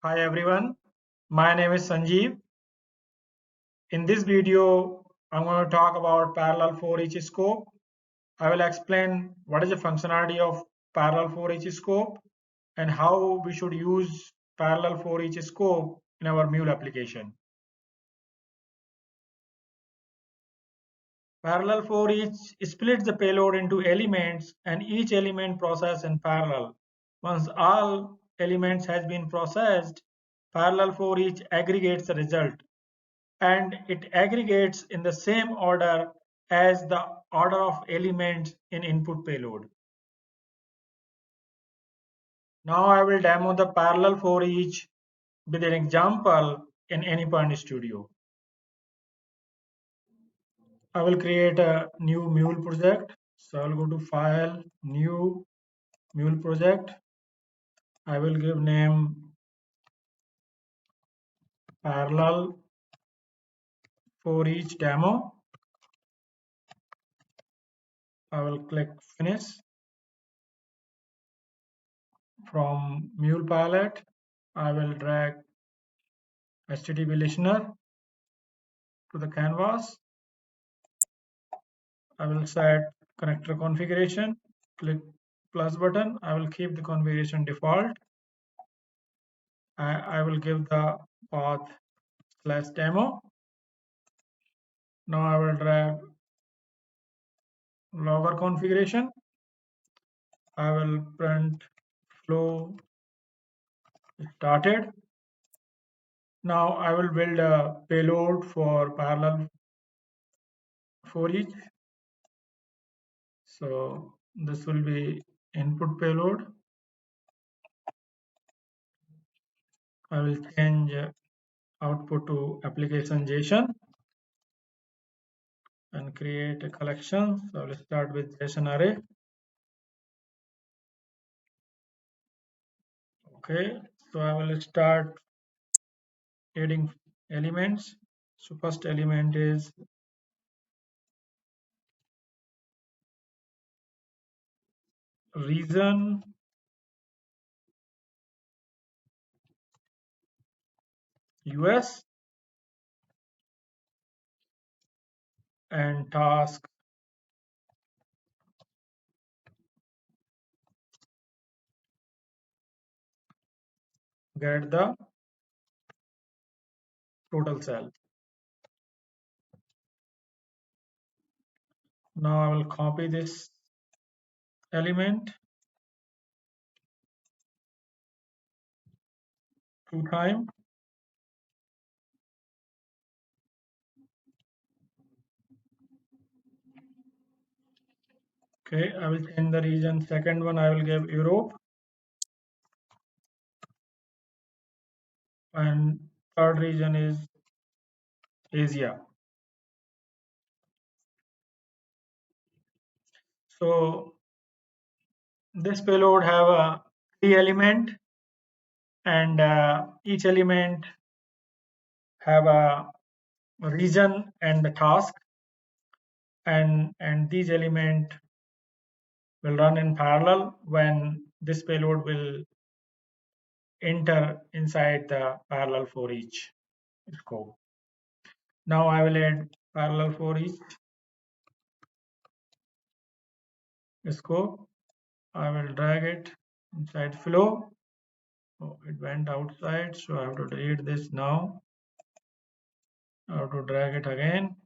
Hi everyone, my name is Sanjeev. In this video, I'm going to talk about parallel for each scope. I will explain what is the functionality of parallel for each scope and how we should use parallel for each scope in our Mule application. Parallel for each splits the payload into elements and each element processed in parallel. Once all elements has been processed, parallel for each aggregates the result and it aggregates in the same order as the order of elements in input payload. Now I will demo the parallel for each with an example in AnyPoint Studio. I will create a new Mule project. So I'll go to File, New, Mule project. I will give name Parallel for each demo. I will click Finish. From Mule palette, I will drag HTTP listener to the canvas. I will set connector configuration, click plus button. I will keep the configuration default. I will give the path /demo. Now I will drag logger configuration. I will print flow started. Now I will build a payload for parallel for each. So this will be input payload. I will change output to application JSON and create a collection. So I will start with JSON array. Okay, so I will start adding elements. So first element is region, US, and task get the total cell. Now I will copy this element 2 times. Okay, I will change the region. Second one I will give Europe, and third region is Asia. So this payload have a 3 element, and each element have a region and the task, and these element will run in parallel when this payload will enter inside the parallel for each scope. Now I will add parallel for each scope. I will drag it inside flow. Oh, it went outside, so I have to delete this now. I have to drag it again.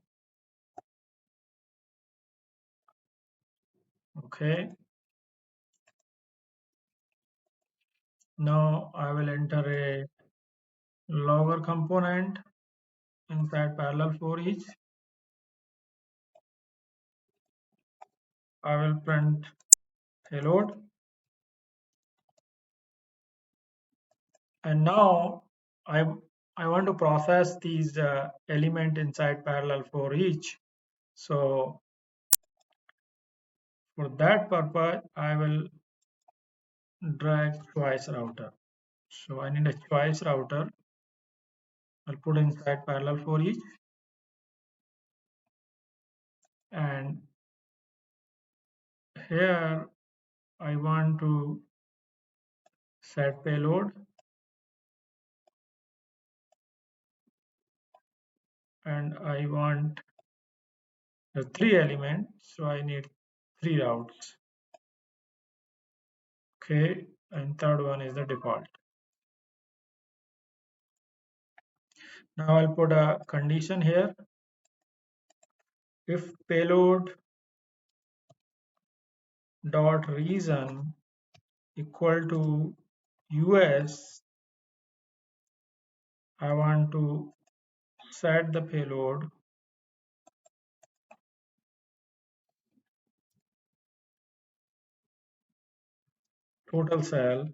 Okay. Now I will enter a logger component inside parallel for each. I will print payload, and now I I want to process these element inside parallel for each. So for that purpose, I will drag choice router. So I need a choice router. I'll put inside parallel for each, and here I want to set payload. and I want the 3 elements, so I need 3 routes. Okay, and third one is the default. Now I'll put a condition here. If payload dot region equal to US, I want to set the payload total cell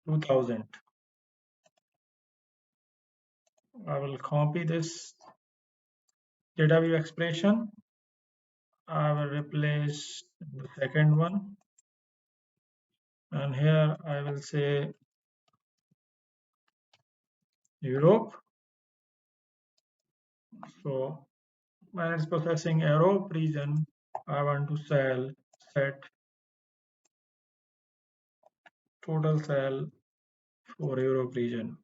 2000. I will copy this data view expression. I will replace the second one, and here I will say Europe. So when it's processing Europe region, I want to set total cell for Europe region.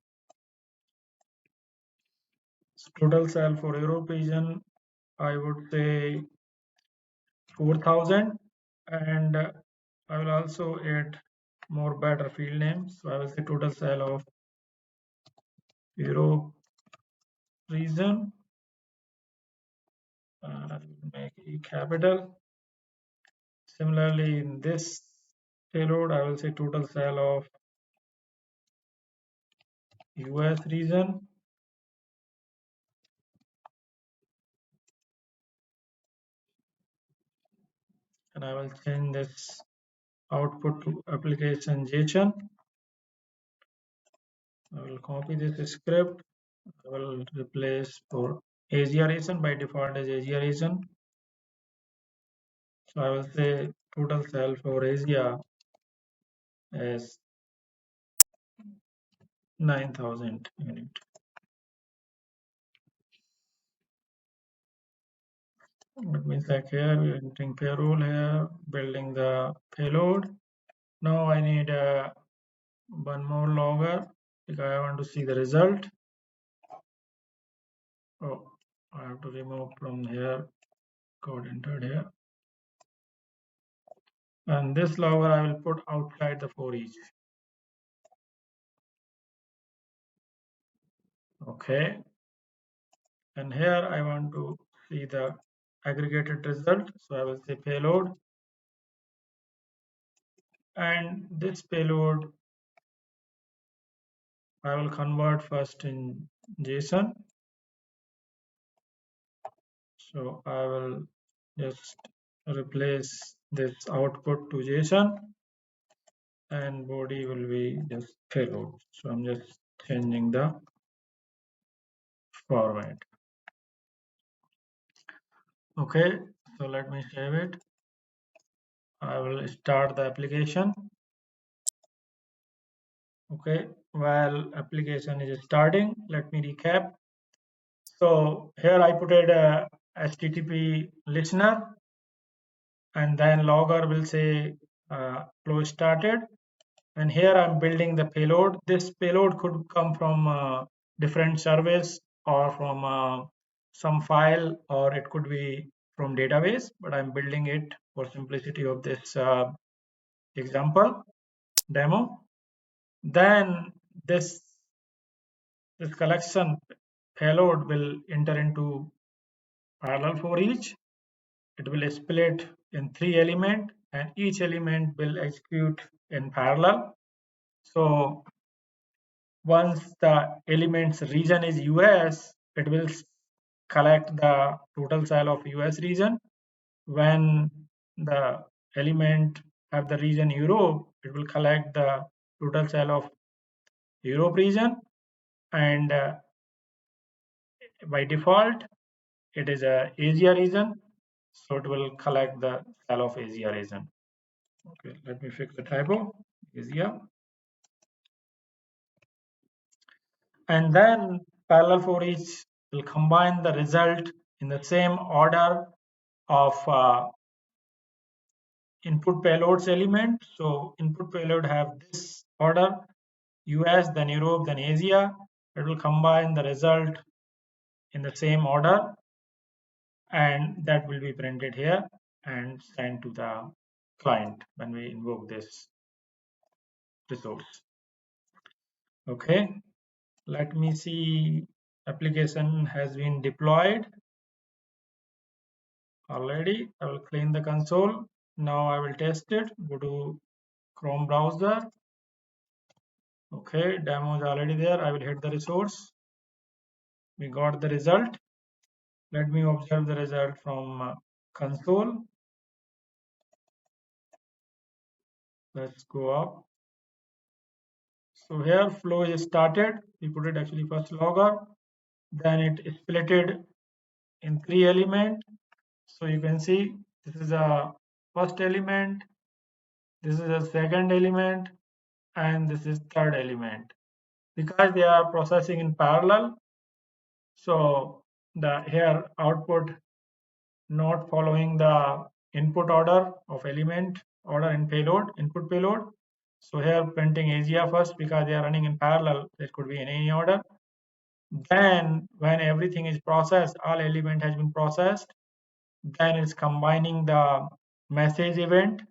Total cell for Europe region, I would say 4000, and I will also add more better field names. So I will say total cell of Europe region. I will make E capital. Similarly, in this payload, I will say total cell of US region. And I will change this output to application JSON. I will copy this script. I will replace for Asia region, by default is Asia region. So I will say total cell for Asia is 9000 unit. Let me check here. We are entering payroll here, building the payload. Now I need one more logger because I want to see the result. Oh, I have to remove from here code entered here. And this logger I will put outside the for each. Okay. And here I want to see the aggregated result. So I will say payload. And this payload I will convert first in JSON. So I will just replace this output to JSON, and body will be just payload. So I'm just changing the format. Okay, so let me save it. I will start the application. Okay, while application is starting, let me recap. So here I put a HTTP listener, and then logger will say flow started. And here I'm building the payload. This payload could come from different service or from some file, or it could be from database, but I'm building it for simplicity of this example demo. Then this collection payload will enter into parallel for each. It will split in 3 elements, and each element will execute in parallel. So once the element's region is US, it will collect the total cell of US region. When the element have the region Europe, it will collect the total cell of Europe region, and by default it is a Asia region, so it will collect the cell of Asia region. Okay, let me fix the typo. Asia. And then parallel for each will combine the result in the same order of input payloads element. So input payload have this order, US, then Europe, then Asia. It will combine the result in the same order, and that will be printed here and sent to the client when we invoke this resource. Okay, let me see. Application has been deployed already. I will clean the console. Now I will test it. Go to Chrome browser. Okay, demo is already there. I will hit the resource. We got the result. Let me observe the result from console. Let's go up. So here flow is started. We put it actually first logger. Then it is splitted in 3 elements. So you can see this is a first element, this is a second element, and this is third element. Because they are processing in parallel, so the here output not following the input order of element order in payload, input payload. So here printing Asia first because they are running in parallel. It could be in any order. Then when everything is processed, all element has been processed. Then it's combining the message event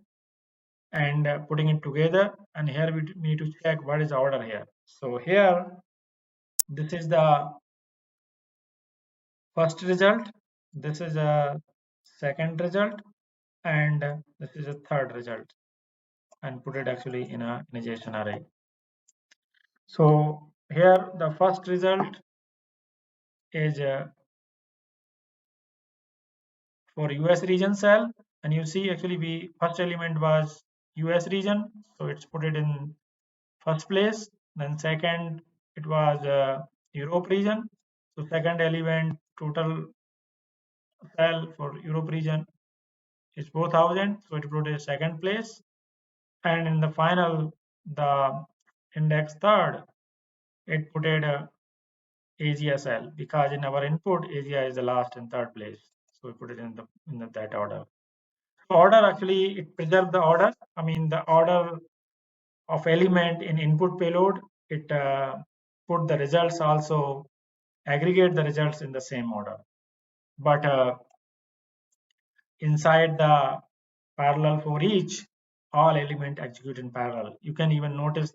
and putting it together. And here we need to check what is the order here. So here, this is the first result. This is a second result, and this is a third result. And put it actually in a JSON array. So here the first result is for US region cell, and you see actually we first element was US region, so it's put it in first place. Then second it was Europe region, so second element total cell for Europe region is 4000, so it put it second place. And in the final the index third, it put it Asia cell because in our input Asia is the last and third place, so we put it in that order. So order actually it preserves the order. I mean the order of element in input payload. It put the results also aggregate the results in the same order. But inside the parallel for each, all element execute in parallel. You can even notice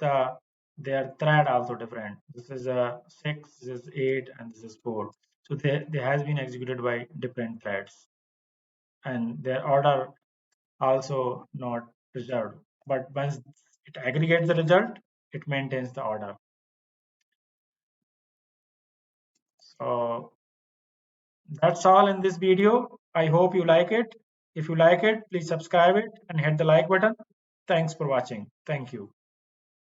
their thread also different. This is a 6, this is 8, and this is 4. So they has been executed by different threads, and their order also not preserved. But once it aggregates the result, it maintains the order. So that's all in this video. I hope you like it. If you like it, please subscribe it and hit the like button. Thanks for watching. Thank you.